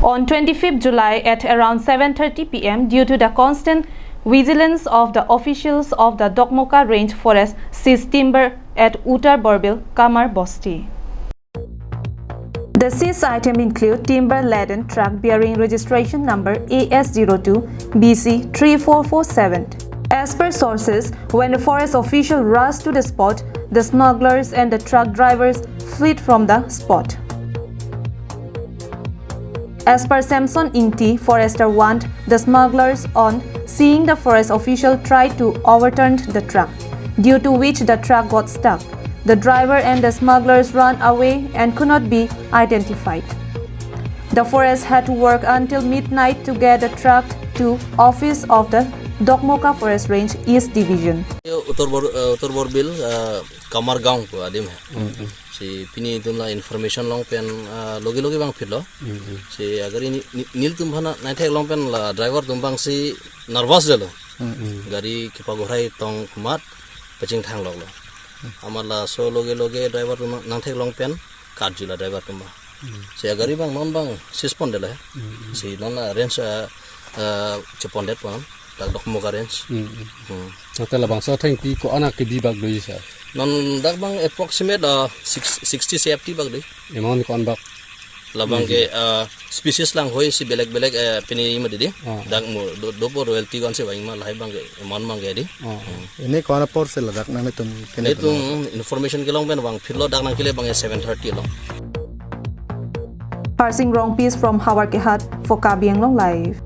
On 25th July at around 7:30 p.m. due to the constant vigilance of the officials of the Dokmoka Range forest seized timber at Uttar, borbil, kamar, bosti. The seized items include timber-laden truck bearing registration number AS02 BC 3447. As per sources, when the forest official rushed to the spot, the smugglers and the truck drivers fled from the spot. As per Samson Inti, forester warned the smugglers on seeing the forest official tried to overturn the truck, due to which the truck got stuck. The driver and the smugglers ran away and could not be identified. The forest had to work until midnight to get the truck to office of the Dokmoka Forest Range East Division. Uttar borbil kamar gaung ko adim hai. Si pini tumla information long pen logi bang philo. Si agar ini nil tum bhana naithek long pen la driver tumbang si nervous dalo. Gari kipa gorai tong kumat paching thang loglo. Amala so loge driver naithek long pen kat jula driver tumba. Si agar bang non bang suspend dala. Si non range chepondet pon. Dokmoka Range. Hotel bang so thank you ko anak ke di bag doi sa. Non dak bang approximate 60 CFT bag doi. Emon kon bag labang ke species lang hoy si belek pini ma didi. Dak mo dopo royalty gon se bang ma lai bang ke emon mang ke di. Ini ko ana por se ladak nang tum kene tum information ke long ben bang philo dak nang kile bang 7:30 long. Parsing wrong piece from Hawar Kehat for Kabyang Long Live.